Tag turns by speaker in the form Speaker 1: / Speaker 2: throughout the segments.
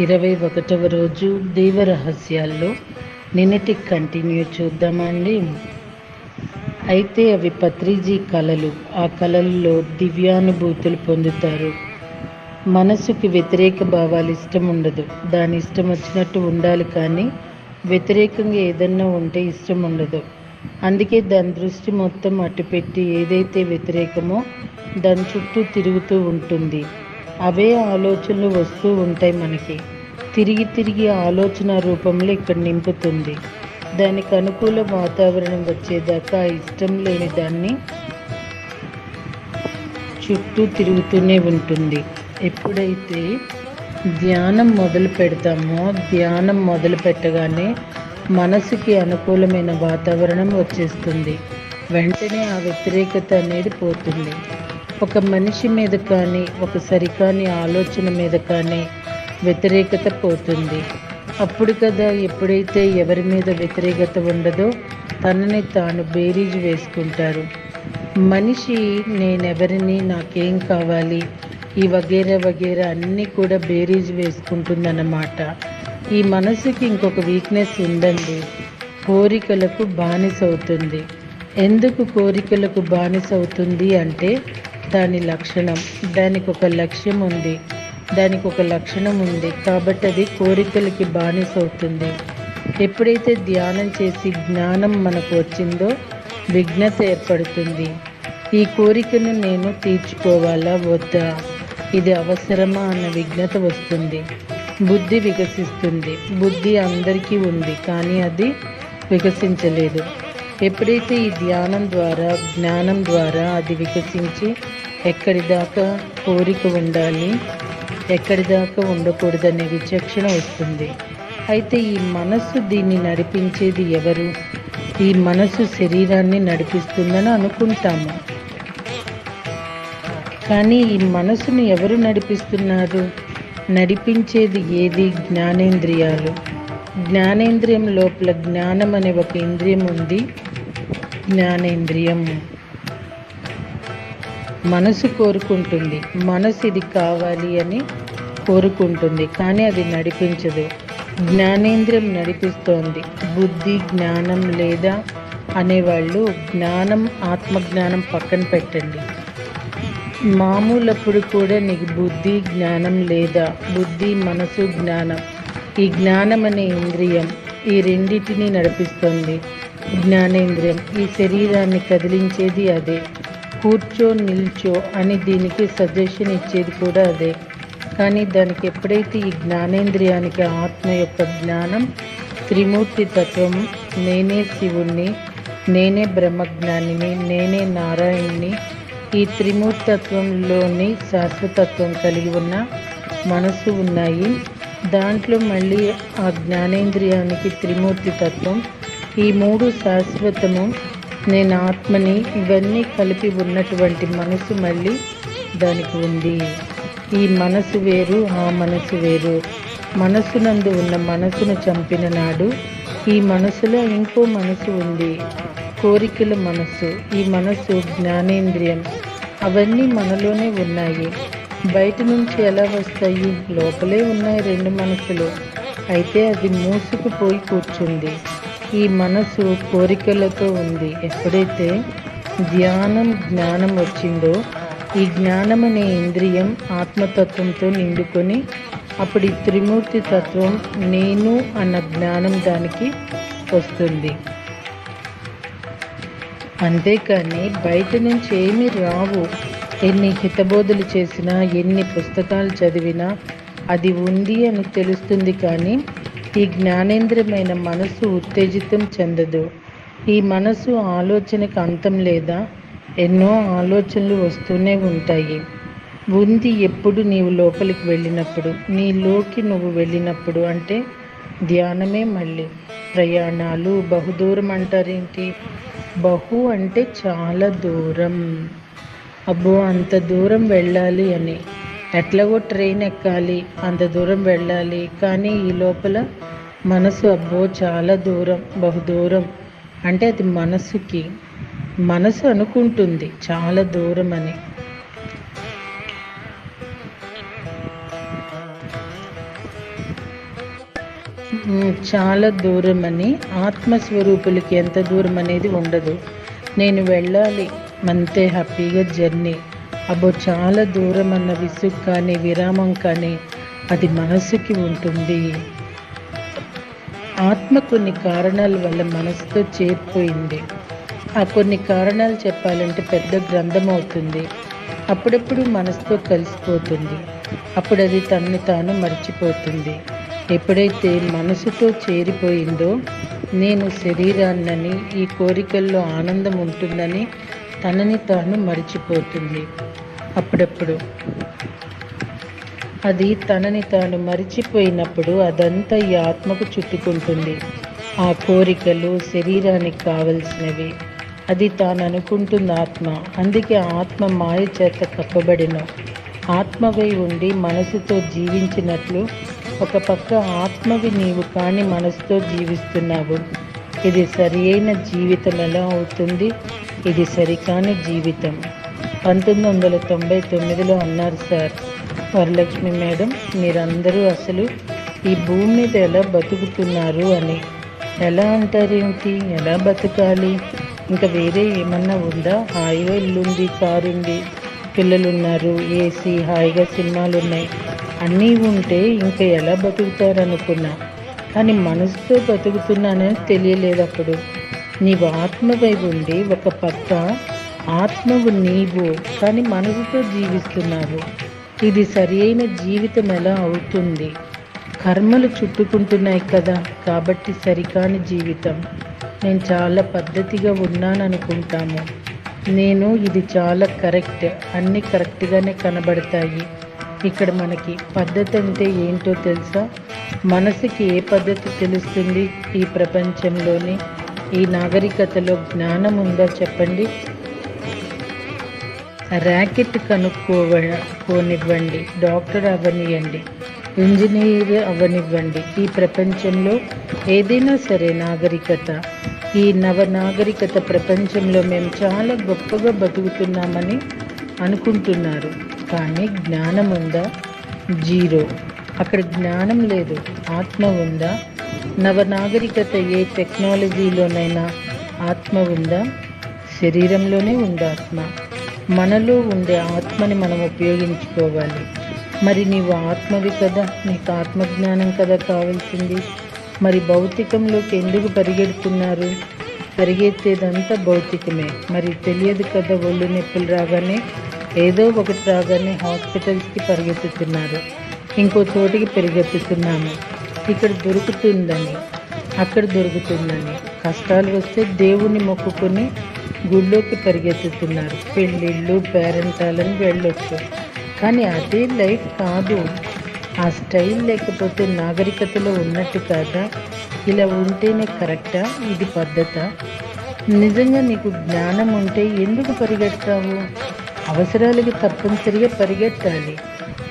Speaker 1: 21వ రోజు దైవ రహస్యాల్లో నిన్నటి కంటిన్యూ చూద్దామండి. అయితే అవి పత్రిజీ కళలు. ఆ కళల్లో దివ్యానుభూతులు పొందుతారు. మనసుకి వ్యతిరేక భావాలు ఇష్టం ఉండదు. దాని ఇష్టం వచ్చినట్టు ఉండాలి, కానీ వ్యతిరేకంగా ఏదన్నా ఉంటే ఇష్టం ఉండదు. అందుకే దాని దృష్టి మొత్తం అటుపెట్టి ఏదైతే వ్యతిరేకమో దాని చుట్టూ తిరుగుతూ ఉంటుంది. అవే ఆలోచనలు వస్తూ ఉంటాయి మనకి. తిరిగి తిరిగి ఆలోచన రూపంలో ఇక్కడ నింపుతుంది. దానికి అనుకూల వాతావరణం వచ్చేదాకా ఇష్టం లేని దాన్ని చుట్టూ తిరుగుతూనే ఉంటుంది. ఎప్పుడైతే ధ్యానం మొదలు పెడతామో, ధ్యానం మొదలు పెట్టగానే మనసుకి అనుకూలమైన వాతావరణం వచ్చేస్తుంది. వెంటనే ఆ వ్యతిరేకత అనేది పోతుంది. ఒక మనిషి మీద కానీ, ఒక సరికాని ఆలోచన మీద కానీ వ్యతిరేకత పోతుంది. అప్పుడు కదా ఎప్పుడైతే ఎవరి మీద వ్యతిరేకత ఉండదో తనని తాను బేరీజు వేసుకుంటారు. మనిషి నేనెవరిని, నాకేం కావాలి, ఈ వగేరా వగేరా అన్నీ కూడా బేరీజు వేసుకుంటుందన్నమాట. ఈ మనసుకి ఇంకొక వీక్నెస్ ఉందండి. కోరికలకు బానిస అవుతుంది. ఎందుకు కోరికలకు బానిస అవుతుంది అంటే దాని లక్షణం, దానికి ఒక లక్ష్యం ఉంది, దానికి ఒక లక్షణం ఉంది. కాబట్టి అది కోరికలకి బానిస అవుతుంది. ఎప్పుడైతే ధ్యానం చేసి జ్ఞానం మనకు వచ్చిందో విఘ్నత ఏర్పడుతుంది. ఈ కోరికను నేను తీర్చుకోవాలా వద్దా, ఇది అవసరమా అన్న విఘ్నత వస్తుంది. బుద్ధి వికసిస్తుంది. బుద్ధి అందరికీ ఉంది, కానీ అది వికసించలేదు. ఎప్పుడైతే ఈ ధ్యానం ద్వారా, జ్ఞానం ద్వారా అది వికసించి ఎక్కడి దాకా కోరిక ఉండాలి, ఎక్కడి దాకా ఉండకూడదనే విచక్షణ వస్తుంది. అయితే ఈ మనస్సు దీన్ని నడిపించేది ఎవరు? ఈ మనసు శరీరాన్ని నడిపిస్తుందని అనుకుంటాము, కానీ ఈ మనసును ఎవరు నడిపిస్తున్నారు? నడిపించేది ఏది? జ్ఞానేంద్రియాలు. జ్ఞానేంద్రియం లోపల జ్ఞానం అనే ఒక ఇంద్రియం ఉంది. జ్ఞానేంద్రియం మనసు కోరుకుంటుంది. మనసు ఇది కావాలి అని కోరుకుంటుంది, కానీ అది నడిపించదు. జ్ఞానేంద్రియం నడిపిస్తోంది. బుద్ధి, జ్ఞానం లేదా అనేవాళ్ళు జ్ఞానం, ఆత్మజ్ఞానం పక్కన పెట్టండి. మామూలప్పుడు కూడా నీకు బుద్ధి, జ్ఞానం లేదా, బుద్ధి, మనసు, జ్ఞానం, ఈ జ్ఞానం అనే ఇంద్రియం ఈ రెండింటినీ నడిపిస్తుంది. జ్ఞానేంద్రియం ఈ శరీరాన్ని కదిలించేది అదే. కూర్చో, నిల్చో అని దీనికి సజెషన్ ఇచ్చేది కూడా అదే. కానీ దానికి ఎప్పుడైతే ఈ జ్ఞానేంద్రియానికి ఆత్మ యొక్క జ్ఞానం, త్రిమూర్తి తత్వం, నేనే శివుణ్ణి, నేనే బ్రహ్మజ్ఞానిని, నేనే నారాయణుని, ఈ త్రిమూర్తత్వంలోని శాశ్వతత్వం కలిగి ఉన్న మనసు ఉన్నాయి. దాంట్లో మళ్ళీ ఆ జ్ఞానేంద్రియానికి త్రిమూర్తి తత్వం, ఈ మూడు శాశ్వతము, నేను ఆత్మని, ఇవన్నీ కలిపి ఉన్నటువంటి మనసు మళ్ళీ దానికి ఉంది. ఈ మనసు వేరు, ఆ మనసు వేరు. మనసునందు ఉన్న మనసును చంపిన నాడు ఈ మనసులో ఇంకో మనసు ఉంది, కోరికల మనసు. ఈ మనసు జ్ఞానేంద్రియం. అవన్నీ మనలోనే ఉన్నాయి. బయట నుంచి ఎలా వస్తాయి? లోపలే ఉన్నాయి రెండు మనసులు. అయితే అది మూసుకుపోయి కూర్చుంది. ఈ మనసు కోరికలతో ఉంది. ఎప్పుడైతే ధ్యానం, జ్ఞానం వచ్చిందో ఈ జ్ఞానం అనే ఇంద్రియం ఆత్మతత్వంతో నిండుకొని అప్పుడు ఈ త్రిమూర్తి తత్వం, నేను అన్న జ్ఞానం దానికి వస్తుంది. అంతేకాని బయట నుంచి ఏమీ రావు. ఎన్ని హితబోధలు చేసినా, ఎన్ని పుస్తకాలు చదివినా అది ఉంది అని తెలుస్తుంది, కానీ ఈ జ్ఞానేంద్రియమైన మనసు ఉత్తేజితం చెందదు. ఈ మనసు ఆలోచనకు అంతం లేదా, ఎన్నో ఆలోచనలు వస్తూనే ఉంటాయి. ఉంది ఎప్పుడు నీవు లోపలికి వెళ్ళినప్పుడు, నీలోకి నువ్వు వెళ్ళినప్పుడు. అంటే ధ్యానమే. మళ్ళీ ప్రయాణాలు, బహుదూరం అంటారేంటి? బహు అంటే చాలా దూరం. అబ్బో అంత దూరం వెళ్ళాలి అని, ఎట్లాగో ట్రైన్ ఎక్కాలి, అంత దూరం వెళ్ళాలి. కానీ ఈ లోపల మనసు అబ్బో చాలా దూరం, బహుదూరం అంటే అది మనసు అనుకుంటుంది చాలా దూరం అని. చాలా దూరం అని, ఆత్మస్వరూపులకి ఎంత దూరం అనేది ఉండదు. నేను వెళ్ళాలి అంతే, హ్యాపీగా జర్నీ. అబ్బో చాలా దూరం అన్న విసుగు కానీ విరామం కానీ అది మనసుకి ఉంటుంది. ఆత్మ కొన్ని కారణాల వల్ల మనసుతో చేరిపోయింది. ఆ కొన్ని కారణాలు చెప్పాలంటే పెద్ద గ్రంథం అవుతుంది. అప్పుడప్పుడు మనసుతో కలిసిపోతుంది. అప్పుడు అది తనని తాను మర్చిపోతుంది. ఎప్పుడైతే మనసుతో చేరిపోయిందో, నేను శరీరాన్నని, ఈ కోరికల్లో ఆనందం ఉంటుందని తనని తాను మరిచిపోతుంది. అప్పుడప్పుడు అది తనని తాను మరిచిపోయినప్పుడు అదంతా ఈ ఆత్మకు చుట్టుకుంటుంది. ఆ కోరికలు శరీరానికి కావలసినవి అది తాను అనుకుంటుంది ఆత్మ. అందుకే ఆత్మ మాయ చేత కప్పబడిన ఆత్మవై ఉండి మనసుతో జీవించినట్లు ఒక పక్క ఆత్మవి నీవు కానీ మనసుతో జీవిస్తున్నావు. ఇది సరి అయిన జీవితం ఎలా అవుతుంది? ఇది సరికాని జీవితం. 1999లో అన్నారు సార్ వరలక్ష్మి మేడం, మీరందరూ అసలు ఈ భూమి మీద ఎలా బతుకుతున్నారు అని. ఎలా అంటారేమిటి? ఎలా బతకాలి? ఇంకా వేరే ఏమన్నా ఉందా? హాయిగా ఇల్లుంది, కారు ఉంది, పిల్లలు ఉన్నారు, ఏసీ, హాయిగా సినిమాలు ఉన్నాయి, అన్నీ ఉంటే ఇంకా ఎలా బతుకుతారు అనుకున్నా. కానీ మనసుతో బతుకుతున్నానని తెలియలేదు అప్పుడు. నీవు ఆత్మవై ఉండి ఒక పక్క ఆత్మవు నీవు కానీ మనసుతో జీవిస్తున్నావు. ఇది సరి అయిన జీవితం ఎలా అవుతుంది? కర్మలు చుట్టుకుంటున్నాయి కదా, కాబట్టి సరికాని జీవితం. నేను చాలా పద్ధతిగా ఉన్నాననుకుంటాము. ఇది చాలా కరెక్ట్, అన్నీ కరెక్ట్గానే కనబడతాయి. ఇక్కడ మనకి పద్ధతి అంటే ఏంటో తెలుసా? మనసుకి ఏ పద్ధతి తెలుస్తుంది? ఈ ప్రపంచంలోని ఈ నాగరికతలో జ్ఞానం ఉందా చెప్పండి? ర్యాకెట్ కనుక్కోనివ్వండి, డాక్టర్ అవ్వనివ్వండి, ఇంజనీర్ అవ్వనివ్వండి, ఈ ప్రపంచంలో ఏదైనా సరే నాగరికత, ఈ నవనాగరికత ప్రపంచంలో మేము చాలా గొప్పగా బతుకుతున్నామని అనుకుంటున్నారు. కానీ జ్ఞానం ఉందా? జీరో. అక్కడ జ్ఞానం లేదు. ఆత్మ ఉందా? నవనాగరికత ఏ టెక్నాలజీలోనైనా ఆత్మ ఉందా? శరీరంలోనే ఉంది ఆత్మ. మనలో ఉండే ఆత్మని మనం ఉపయోగించుకోవాలి. మరి నీవు ఆత్మవి కదా, నీకు ఆత్మజ్ఞానం కదా కావాల్సింది. మరి భౌతికంలోకి ఎందుకు పరిగెడుతున్నారు? పరిగెత్తేదంతా భౌతికమే. మరి తెలియదు కదా, ఒళ్ళు నొప్పులు రాగానే ఏదో ఒకటి రాగానే హాస్పిటల్స్కి పరిగెత్తుతున్నారు, ఇంకో చోటికి పరిగెత్తుతున్నాము. ఇక్కడ దొరుకుతుందని, అక్కడ దొరుకుతుందని. కష్టాలు వస్తే దేవుణ్ణి మొక్కుకొని గుళ్ళోకి పరిగెత్తుతున్నారు. పెళ్ళిళ్ళు, పేరెంటాలని వెళ్ళొచ్చు, కానీ అదే లైఫ్ కాదు. ఆ స్టైల్ లేకపోతే నాగరికతలో ఉన్నట్టు కాదా? ఇలా ఉంటేనే కరెక్టా? ఇది పద్ధతా? నిజంగా నీకు జ్ఞానం ఉంటే ఎందుకు పరిగెడతావు? అవసరాలకి తప్పనిసరిగా పరిగెట్టాలి.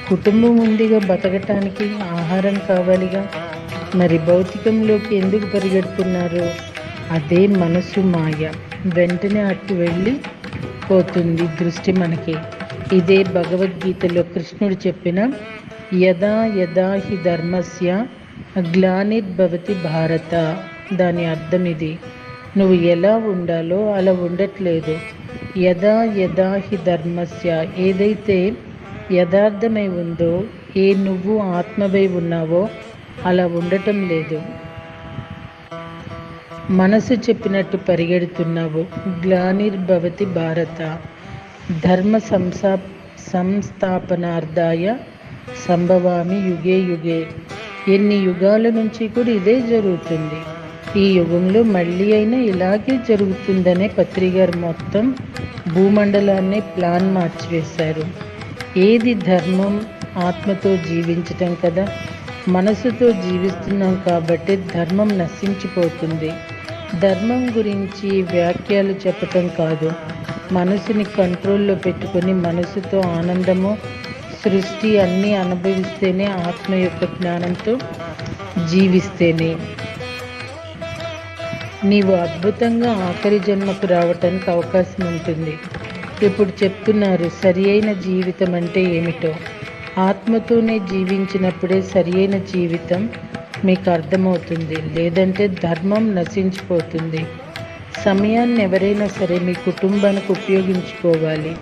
Speaker 1: కుటుంబం ఉందిగా, బతకటానికి ఆహారం కావాలిగా. మరి భౌతికంలోకి ఎందుకు పరిగెడుతున్నారు? అదే మనసు మాయ. వెంటనే అటు వెళ్ళి పోతుంది దృష్టి మనకి. ఇదే భగవద్గీతలో కృష్ణుడు చెప్పిన యదా యదా హి ధర్మస్య గ్లానిర్భవతి భారత. దాని అర్థం ఇది. నువ్వు ఎలా ఉండాలో అలా ఉండట్లేదు. యదా యదా హి ధర్మస్య, ఏదైతే యథార్థమై ఉందో, ఏ నువ్వు ఆత్మవై ఉన్నావో అలా ఉండటం లేదు. మనసు చెప్పినట్టు పరిగెడుతున్నావు. గ్లానిర్భవతి భారత. ధర్మ సంస్థాపనార్థాయ సంభవామి యుగే యుగే. ఎన్ని యుగాల నుంచి కూడా ఇదే జరుగుతుంది. ఈ యుగంలో మళ్ళీ అయినా ఇలాగే జరుగుతుందనే పత్రిగారు మొత్తం భూమండలాన్ని ప్లాన్ మార్చివేశారు. ఏది ధర్మం? ఆత్మతో జీవించటం కదా. మనసుతో జీవిస్తున్నాం కాబట్టి ధర్మం నశించిపోతుంది. ధర్మం గురించి వ్యాఖ్యలు చెప్పటం కాదు, మనసుని కంట్రోల్లో పెట్టుకొని మనసుతో ఆనందము, సృష్టి అన్నీ అనుభవిస్తేనే, ఆత్మ యొక్క జ్ఞానంతో జీవిస్తేనే నీవు అద్భుతంగా ఆఖరి జన్మకు రావటానికి అవకాశం ఉంటుంది. ఇప్పుడు చెప్తున్నారు సరి అయిన జీవితం అంటే ఏమిటో. ఆత్మతోనే జీవించినప్పుడే సరి అయిన జీవితం. మీకు అర్థమవుతుంది. లేదంటే ధర్మం నశించిపోతుంది. సమయాన్ని ఎవరైనా సరే మీ కుటుంబానికి ఉపయోగించుకోవాలి,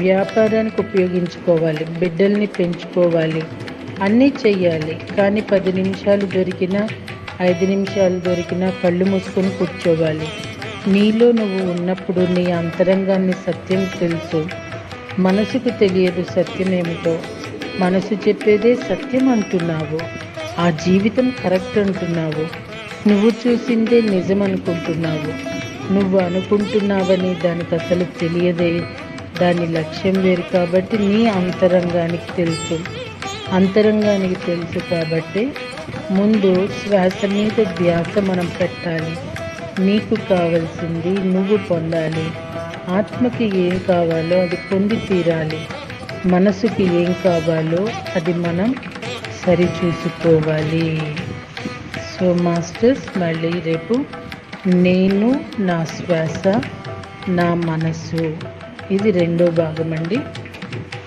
Speaker 1: వ్యాపారానికి ఉపయోగించుకోవాలి, బిడ్డల్ని పెంచుకోవాలి, అన్నీ చెయ్యాలి. కానీ 10 నిమిషాలు దొరికినా 5 నిమిషాలు దొరికినా కళ్ళు మూసుకొని కూర్చోవాలి. నీలో నువ్వు ఉన్నప్పుడు నీ అంతరంగాన్ని సత్యం తెలుసు. మనసుకు తెలియదు సత్యం ఏమిటో. మనసు చెప్పేదే సత్యం అంటున్నావు. ఆ జీవితం కరెక్ట్ అంటున్నావు. నువ్వు చూసిందే నిజం అనుకుంటున్నావు. నువ్వు అనుకుంటున్నావని దానికి అసలు తెలియదే. దాని లక్ష్యం వేరు. కాబట్టి నీ అంతరంగానికి తెలుసు. అంతరంగానికి తెలుసు కాబట్టి ముందు శ్వాస మీద ధ్యాస మనం పెట్టాలి. నీకు కావలసింది నువ్వు పొందాలి. ఆత్మకి ఏం కావాలో అది పొంది తీరాలి. మనసుకి ఏం కావాలో అది మనం సరిచూసుకోవాలి. సో మాస్టర్స్, మళ్ళీ రేపు నేను, నా శ్వాస, నా మనసు, ఇది 2వ భాగం అండి.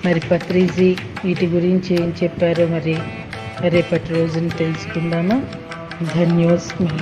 Speaker 1: మరి పత్రిజీ వీటి గురించి ఏం చెప్పారో మరి రేపటి రోజున తెలుసుకుందామా. ధన్యోస్మి.